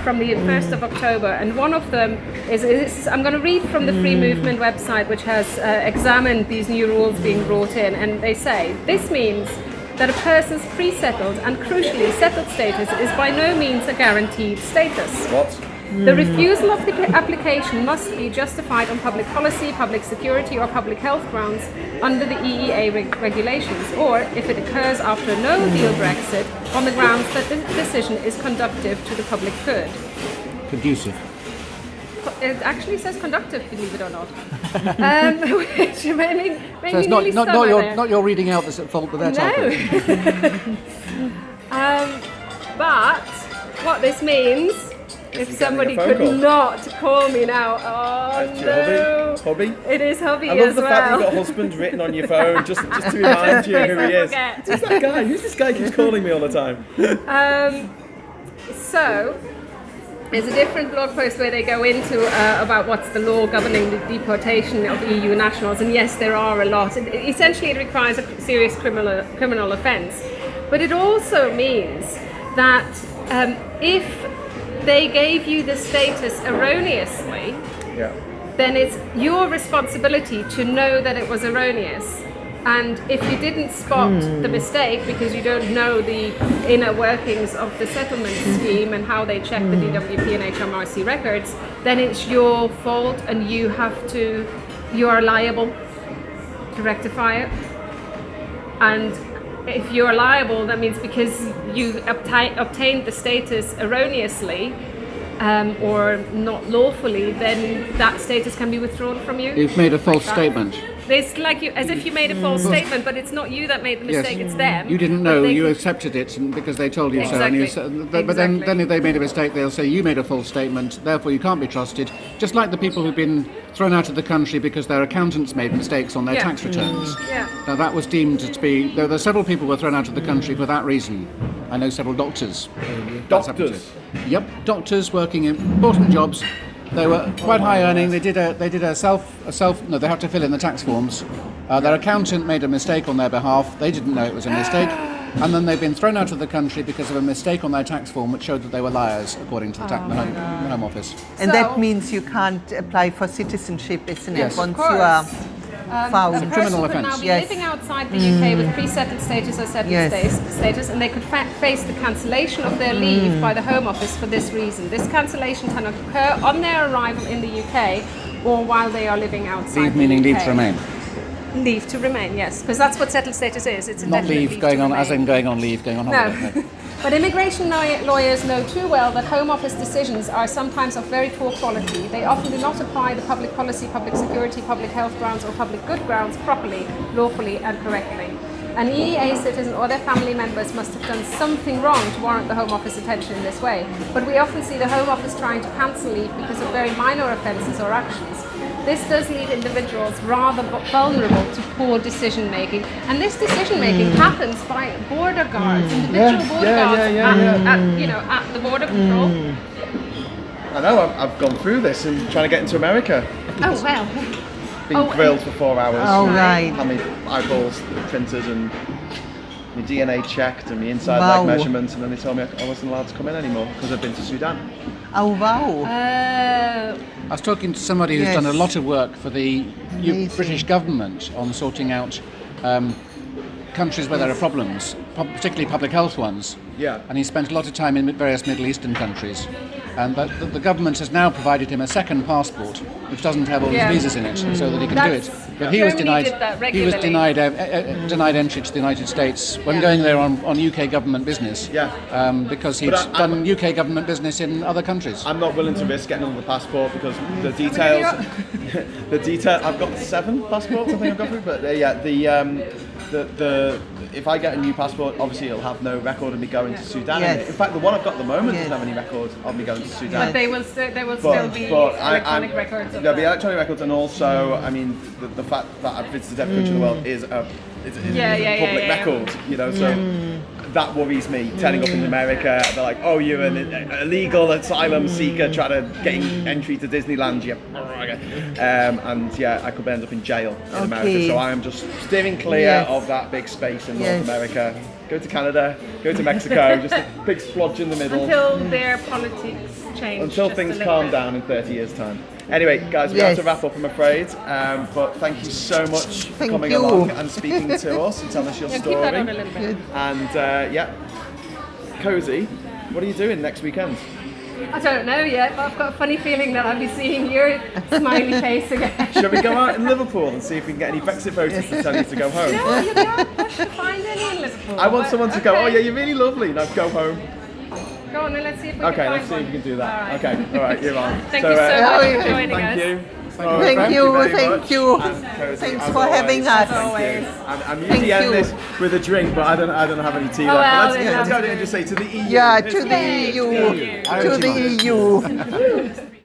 S2: from the 1st of October, and one of them is I'm going to read from the Free Movement website, which has examined these new rules being brought in, and they say this means that a person's pre-settled and crucially settled status is by no means a guaranteed status.
S1: What?
S2: The refusal of the application must be justified on public policy, public security or public health grounds under the EEA regulations, or if it occurs after a no-deal Brexit on the grounds that the decision is conducive to the public good.
S4: Conducive.
S2: It actually says conductive, believe it or not. Which made
S4: So it's
S2: me
S4: not your reading out that's at fault with their typing.
S2: But what this means, if somebody
S1: getting a phone
S2: could not call me now,
S1: That's
S2: no.
S1: your hubby?
S2: It is hubby
S1: I love
S2: as
S1: the
S2: well.
S1: fact that you've got husband written on your phone just to remind you who he is.
S2: Forget.
S1: Who's that guy? Who's this guy who keeps calling me all the time?
S2: So, there's a different blog post where they go into about what's the law governing the deportation of EU nationals, and yes, there are a lot. Essentially, it requires a serious criminal offence, but it also means that if they gave you the status erroneously, then it's your responsibility to know that it was erroneous. And if you didn't spot the mistake because you don't know the inner workings of the settlement scheme and how they check the DWP and HMRC records, then it's your fault and you are liable to rectify it. And if you're liable, that means because you obtained the status erroneously or not lawfully, then that status can be withdrawn from you.
S4: You've made a false statement.
S2: It's like as if you made a false statement, but it's not you that made the mistake, it's them.
S4: You didn't know, you accepted it because they told you so. And but then if they made a mistake, they'll say you made a false statement, therefore you can't be trusted. Just like the people who've been thrown out of the country because their accountants made mistakes on their tax returns. Now that was deemed to be, there were several people who were thrown out of the country for that reason. I know several doctors.
S1: Doctors?
S4: Yep, doctors working in important jobs. They were quite high earning. They did a they have to fill in the tax forms. Their accountant made a mistake on their behalf. They didn't know it was a mistake. And then they've been thrown out of the country because of a mistake on their tax form which showed that they were liars, according to the Home Office.
S3: And that means you can't apply for citizenship, isn't it?
S4: Yes.
S3: Once
S2: Of
S3: you are
S2: course.
S3: found.
S2: A person
S4: criminal
S2: could
S4: offence.
S2: now be
S3: Yes.
S2: living outside the UK with pre-settled status or settled status, and they could face the cancellation of their leave by the Home Office for this reason. This cancellation can occur on their arrival in the UK or while they are living outside
S4: Leave
S2: the
S4: meaning
S2: UK.
S4: leave to remain.
S2: Leave to remain, yes, because that's what settled status is. It's
S4: Not
S2: indefinite
S4: leave going
S2: to
S4: on,
S2: remain.
S4: as in going on leave, going on holiday.
S2: No. But immigration lawyers know too well that Home Office decisions are sometimes of very poor quality. They often do not apply the public policy, public security, public health grounds or public good grounds properly, lawfully and correctly. An EEA citizen or their family members must have done something wrong to warrant the Home Office attention in this way. But we often see the Home Office trying to cancel leave because of very minor offences or actions. This does leave individuals rather vulnerable to poor decision making, and this decision making happens by border guards, individual border guards at the border control.
S1: I know, I've gone through this and trying to get into America.
S2: Oh well.
S1: Being grilled for 4 hours.
S3: Oh, right.
S1: How many eyeballs, printers and my DNA checked and my inside leg measurements, and then they told me I wasn't allowed to come in anymore because I'd been to Sudan.
S3: Oh wow!
S4: I was talking to somebody who's done a lot of work for the British government on sorting out countries where there are problems, particularly public health ones.
S1: Yeah.
S4: And he spent a lot of time in various Middle Eastern countries. And the government has now provided him a second passport, which doesn't have all his visas in it, so that he can do it. But he was denied. He was denied entry to the United States when going there on UK government business. Because he'd done UK government business in other countries.
S1: I'm not willing to risk getting another passport because the details. I've got 7 passports. I think I've got through, but if I get a new passport, obviously it'll have no record of me going to Sudan.
S3: Yes.
S1: In fact, the one I've got at the moment doesn't have any record of me going to Sudan.
S2: But they will still be electronic records.
S1: There'll be electronic records, and also, I mean, the fact that I've visited every country in the world is a public record. You know, so that worries me. Turning up in America, they're like, "Oh, you're an illegal asylum seeker trying to gain entry to Disneyland." And I could end up in jail in America. So I am just steering clear of that big space in North America. Go to Canada, go to Mexico, just a big splodge in the middle.
S2: Until their politics change.
S1: Until things calm down in 30 years' time. Anyway, guys, we have to wrap up, I'm afraid. But thank you so much for coming along and speaking to us and telling us your story.
S2: Keep that on a little bit.
S1: And Cosi, what are you doing next weekend?
S2: I don't know yet, but I've got a funny feeling that I'll be seeing your smiley face again.
S1: Shall we go out in Liverpool and see if we can get any Brexit voters to tell you to go home?
S2: No, you'll be hard pushed to find any in Liverpool.
S1: I want someone to go, oh yeah, you're really lovely. Now go home.
S2: Go on then, let's see if we can find
S1: let's see if we can do that.
S2: All right.
S1: Okay, all right, you're on.
S2: Thank you so much for joining us.
S1: Thank you.
S3: Thank you. Thanks for having us.
S2: Always.
S1: I'm usually end this with a drink, but I don't have any tea left. Let's go and just say to the EU.
S3: Yeah, to the EU. To the EU.